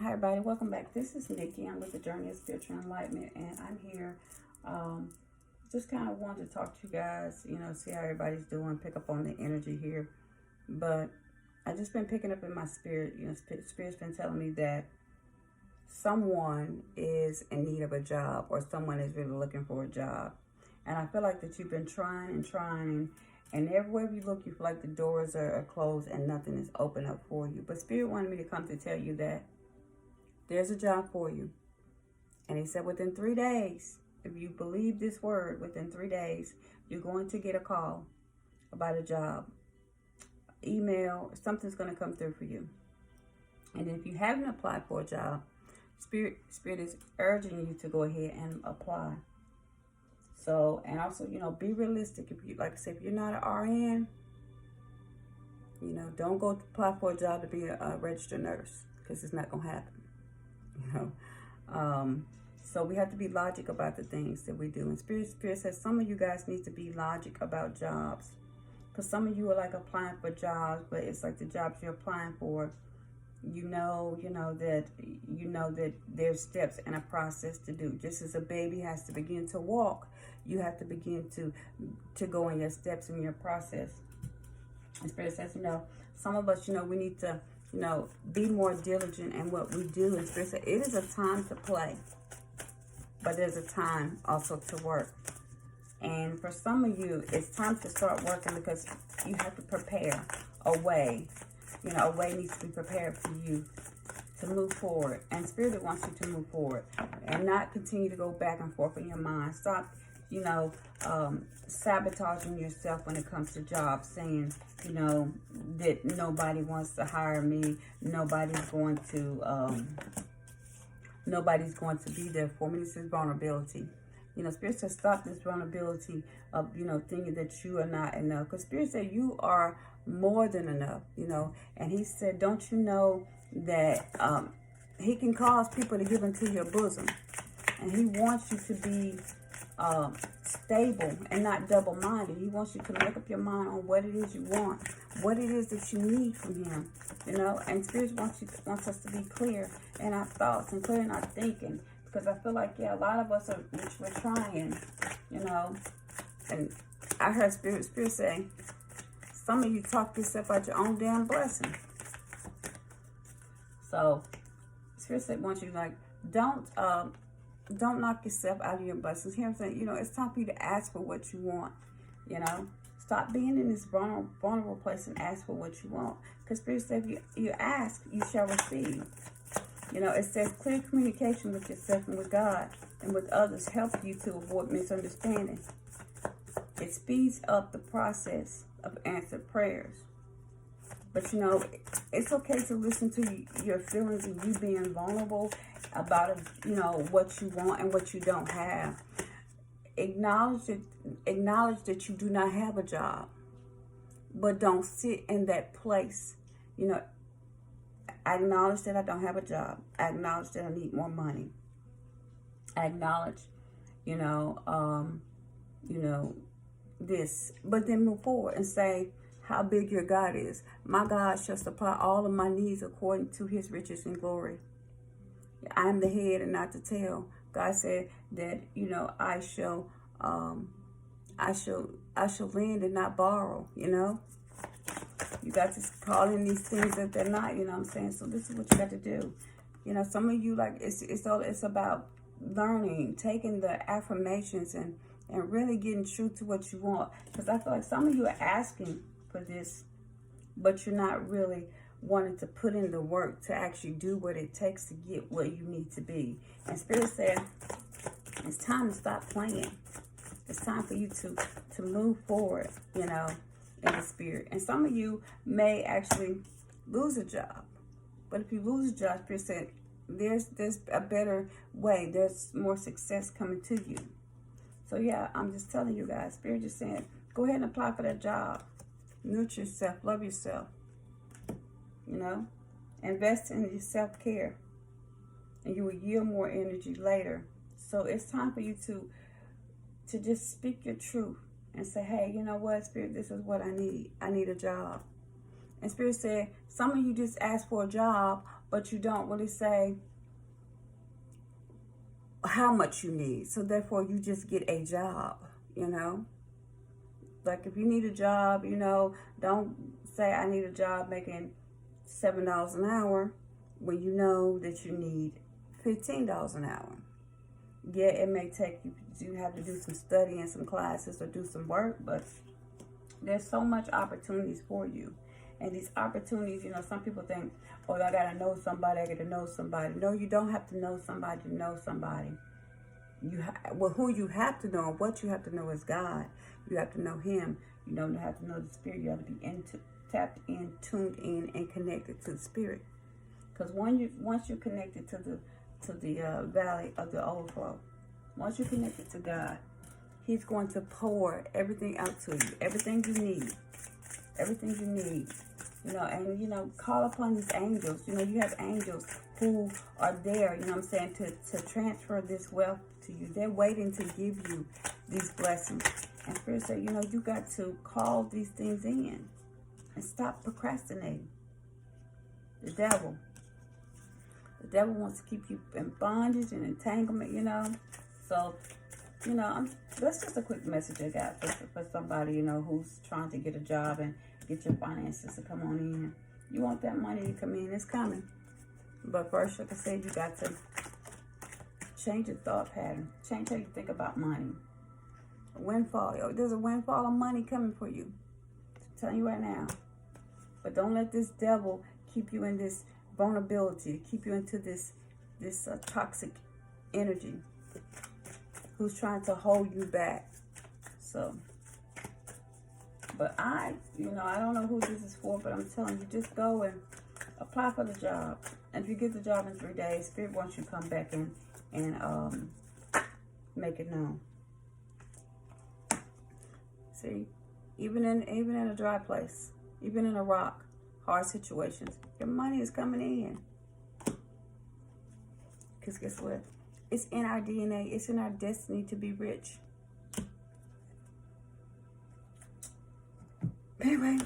Hi everybody, welcome back. This is Nikki. I'm with the Journey of Spiritual Enlightenment, and I'm here. Just kind of wanted to talk to you guys, see how everybody's doing, pick up on the energy here. But I just been picking up in my spirit, Spirit's been telling me that someone is in need of a job, or someone is really looking for a job. And I feel like that you've been trying, and everywhere you look, you feel like the doors are closed and nothing is open up for you. But Spirit wanted me to come to tell you that there's a job for you. And he said within 3 days, if you believe this word, within 3 days, you're going to get a call about a job. Email, something's going to come through for you. And if you haven't applied for a job, Spirit is urging you to go ahead and apply. So, and also, be realistic. If you, like I said, if you're not an RN, don't go apply for a job to be a registered nurse, because it's not going to happen. So we have to be logic about the things that we do. And Spirit says some of you guys need to be logic about jobs, because some of you are like applying for jobs, but it's like the jobs you're applying for, you know that there's steps and a process to do. Just as a baby has to begin to walk, you have to begin to go in your steps and your process. And Spirit says, some of us, we need to be more diligent in what we do. And Spirit said, it is a time to play, but there's a time also to work. And for some of you, it's time to start working, because you have to prepare a way. A way needs to be prepared for you to move forward. And Spirit wants you to move forward and not continue to go back and forth in your mind. Stop, sabotaging yourself when it comes to jobs, saying, that nobody wants to hire me. Nobody's going to be there for me. This is vulnerability. Spirit says stop this vulnerability of, thinking that you are not enough. Because Spirit said you are more than enough, And he said, don't you know that he can cause people to give into your bosom. And he wants you to be stable and not double-minded. He wants you to make up your mind on what it is you want, what it is that you need from him, And Spirit wants us to be clear in our thoughts and clear in our thinking. Because I feel like, a lot of us we're trying, And I heard Spirit say, some of you talk yourself out your own damn blessing. So, Spirit said, wants you don't knock yourself out of your blessings. Hear what I'm saying? It's time for you to ask for what you want. Stop being in this vulnerable place and ask for what you want. Because Spirit said, if you ask, you shall receive. It says clear communication with yourself and with God and with others helps you to avoid misunderstanding. It speeds up the process of answered prayers. But it's okay to listen to your feelings and you being vulnerable about what you want and what you don't have. Acknowledge that you do not have a job, but don't sit in that place. I acknowledge that I don't have a job. I acknowledge that I need more money. I acknowledge, this, but then move forward and say how big your God is. My God shall supply all of my needs according to his riches and glory. I am the head and not the tail. God said that, I shall lend and not borrow, You got to call in these things that they're not, what I'm saying? So this is what you got to do. Some of you, it's about learning, taking the affirmations and really getting true to what you want. Because I feel like some of you are asking for this, but you're not really wanting to put in the work to actually do what it takes to get where you need to be. And Spirit said, it's time to stop playing. It's time for you to move forward, in the Spirit. And some of you may actually lose a job. But if you lose a job, Spirit said, there's a better way. There's more success coming to you. So I'm just telling you guys, Spirit just saying, go ahead and apply for that job. Nurture yourself, love yourself. Invest in your self-care. And you will yield more energy later. So it's time for you to just speak your truth and say, hey, you know what, Spirit, this is what I need. I need a job. And Spirit said, some of you just ask for a job, but you don't really say how much you need. So therefore, you just get a job, you know. Like if you need a job, you know, don't say I need a job making $7 an hour when you know that you need $15 an hour. Yeah, it may take you have to do some studying, some classes, or do some work, but there's so much opportunities for you. And these opportunities, you know, some people think, oh, I got to know somebody, I got to know somebody. No, you don't have to know somebody to know somebody. Well, who you have to know, what you have to know is God. You have to know Him. You don't have to know the Spirit. You have to be tapped in, tuned in, and connected to the Spirit. Because once you're connected to the valley of the overflow, once you're connected to God, He's going to pour everything out to you, everything you need, you know, and, you know, call upon these angels. You know, you have angels who are there, you know what I'm saying, to transfer this wealth to you. They're waiting to give you these blessings. And Spirit said, you know, you got to call these things in and stop procrastinating. The devil wants to keep you in bondage and entanglement, you know. So, you know, that's just a quick message I got for somebody, you know, who's trying to get a job and get your finances to come on in. You want that money to come in, it's coming. But first, like I said, you got to change your thought pattern. Change how you think about money. A windfall. There's a windfall of money coming for you. I'm telling you right now. But don't let this devil keep you in this vulnerability, keep you into this toxic energy who's trying to hold you back. So, but you know, I don't know who this is for, but I'm telling you, just go and apply for the job. And if you get the job in 3 days, Spirit wants you to come back and make it known. See, even in a dry place, even in a rock, hard situations, your money is coming in. Because guess what? It's in our DNA. It's in our destiny to be rich. Anyway,